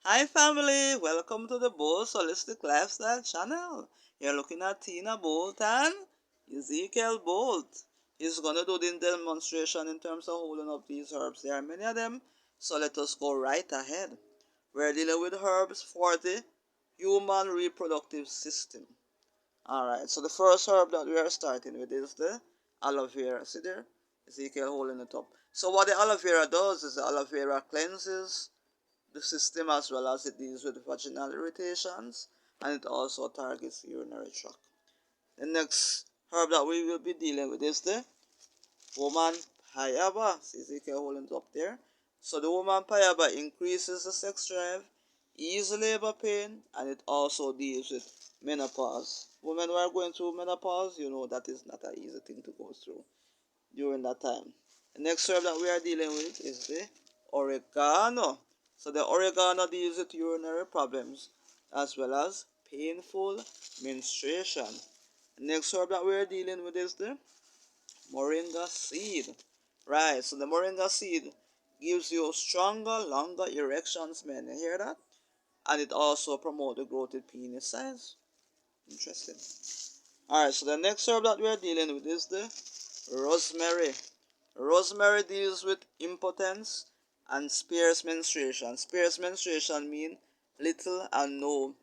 Hi family, welcome to the Bolt Holistic Lifestyle channel. You're looking at Tina Bolt and Ezekiel Bolt. He's gonna do the demonstration in terms of holding up these herbs. There are many of them, so let us go right ahead. We're dealing with herbs for the human reproductive system. Alright, so the first herb that we are starting with is the aloe vera. See there? Ezekiel holding it up. So what the aloe vera does is the aloe vera cleanses the system as well as it deals with vaginal irritations, and it also targets the urinary tract. The next herb that we will be dealing with is the woman payaba. See Ezekiel holding it up there. So the woman payaba increases the sex drive, ease labor pain, and it also deals with menopause. Women who are going through menopause, you know that is not an easy thing to go through during that time. The next herb that we are dealing with is the oregano. So the oregano deals with urinary problems as well as painful menstruation. The next herb that we are dealing with is the Moringa seed. Right, so the Moringa seed gives you stronger, longer erections, men. You hear that? And it also promotes the growth of penis size. Interesting. Alright, so the next herb that we are dealing with is the rosemary. Rosemary deals with impotence and spares menstruation. Spares menstruation mean little and no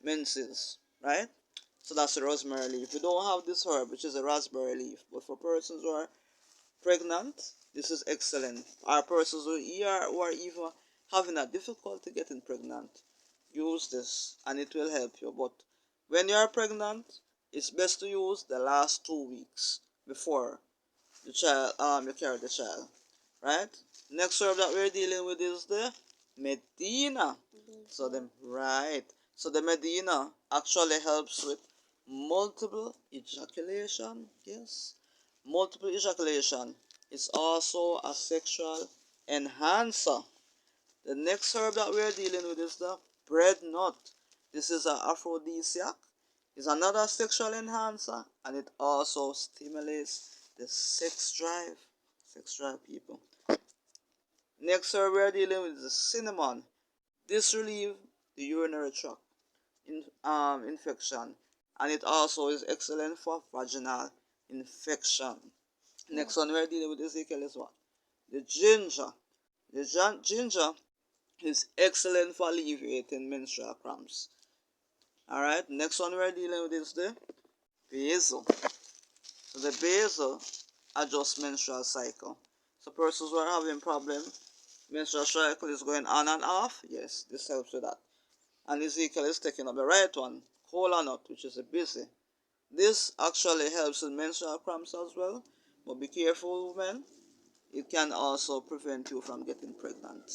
menses, right? So that's the rosemary leaf. We don't have this herb, which is a raspberry leaf, but for persons who are pregnant, this is excellent. Or persons who are even having a difficulty getting pregnant, use this and it will help you. But when you are pregnant, it's best to use the last 2 weeks before the child you carry the child, right? Next herb that we're dealing with is the medina. So the medina actually helps with multiple ejaculation. Yes, multiple ejaculation. It's also a sexual enhancer. The next herb that we're dealing with is the bread nut. This is an aphrodisiac. It's another sexual enhancer, and it also stimulates the sex drive. Sex drive, people. Next herb we're dealing with is the cinnamon. This relieves the urinary tract infection, and it also is excellent for vaginal infection. Next one we're dealing with Ezekiel is what? The ginger. The ginger is excellent for alleviating menstrual cramps. Alright, next one we're dealing with is the basil. So the basil adjusts menstrual cycle. So persons who are having problem, menstrual cycle is going on and off, yes, this helps with that. And Ezekiel is taking up the right one, kola nut, which is a busy. This actually helps with menstrual cramps as well, but be careful, women. It can also prevent you from getting pregnant.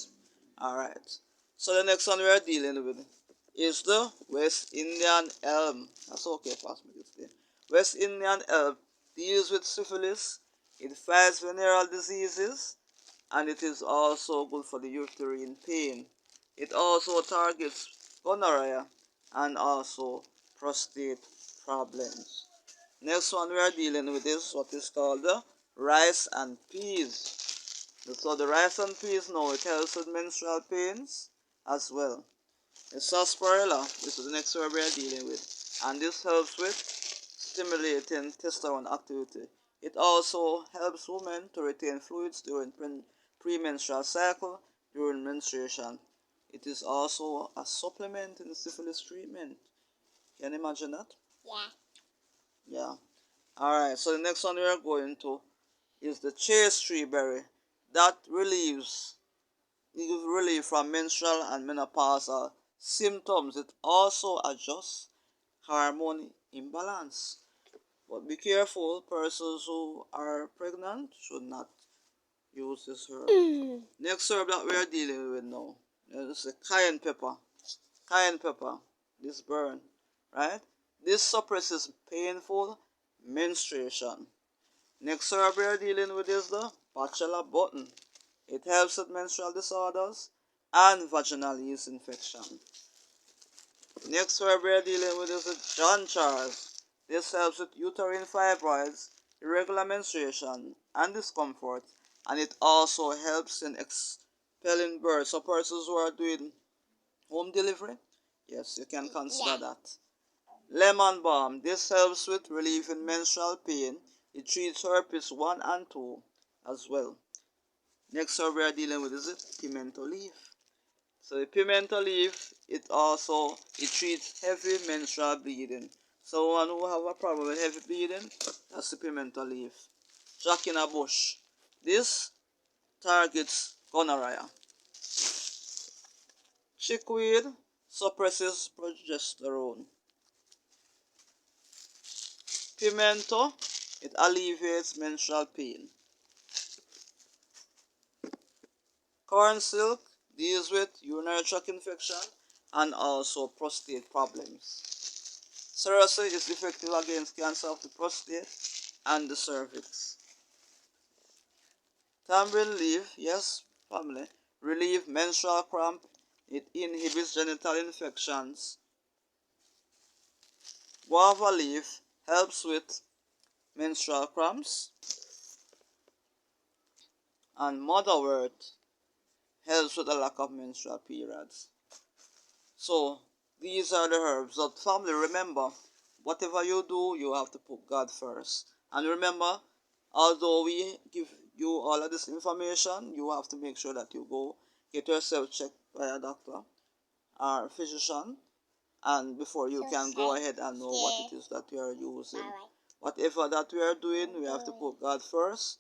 Alright. So the next one we are dealing with is the West Indian Elm. That's okay, pass me this day. West Indian Elm deals with syphilis, it fights venereal diseases, and it is also good for the uterine pain. It also targets gonorrhea and also prostate problems. Next one we are dealing with is what is called the rice and peas. So the rice and peas now it helps with menstrual pains as well. The sarsaparilla, this is the next herb we are dealing with, and this helps with stimulating testosterone activity. It also helps women to retain fluids during premenstrual cycle, during menstruation. It is also a supplement in the syphilis treatment. Can you imagine that? Yeah. Yeah. Alright, so the next one we are going to is the chaste tree berry. That gives relief from menstrual and menopausal symptoms. It also adjusts hormone imbalance. But be careful, persons who are pregnant should not use this herb. Next herb that we are dealing with now is the cayenne pepper. Cayenne pepper, this burn, right? This suppresses painful menstruation. Next herb we are dealing with is the bachelor button. It helps with menstrual disorders and vaginal yeast infection. Next herb we are dealing with is the John Charles. This helps with uterine fibroids, irregular menstruation, and discomfort, and it also helps in expelling birth. So persons who are doing home delivery, yes, you can consider that. Lemon balm. This helps with relieving menstrual pain. It treats herpes 1 and 2 as well. Next herb we are dealing with is it pimento leaf. So the pimento leaf, it treats heavy menstrual bleeding. So one who have a problem with heavy bleeding, that's the pimento leaf. Jack in a bush. This targets gonorrhea. Chickweed suppresses progesterone. Pimento, it alleviates menstrual pain. Corn silk deals with urinary tract infection and also prostate problems. Soso is effective against cancer of the prostate and the cervix. Tamarind leaf, yes, family, relieve menstrual cramp. It inhibits genital infections. Guava leaf helps with menstrual cramps. And motherwort helps with the lack of menstrual periods. So, these are the herbs. But family, remember, whatever you do, you have to put God first. And remember, although we give you all of this information, you have to make sure that you go get yourself checked by a doctor or physician, and before you can go ahead and know what it is that you are using. Whatever that we are doing, we have to put God first.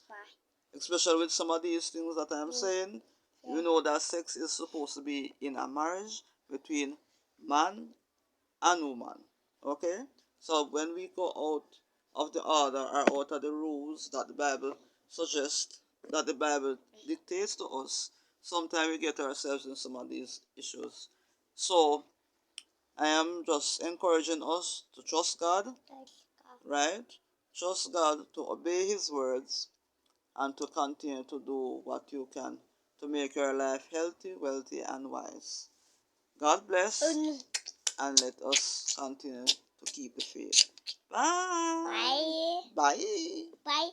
Especially with some of these things that I'm saying, you know that sex is supposed to be in a marriage between man and woman. Okay? So when we go out of the order or out of the rules that the Bible suggests, that the Bible dictates to us, sometimes we get ourselves in some of these issues. So I am just encouraging us to trust God, right? Trust God, to obey His words, and to continue to do what you can to make your life healthy, wealthy, and wise. God bless, and let us continue to keep the faith. Bye. Bye. Bye. Bye.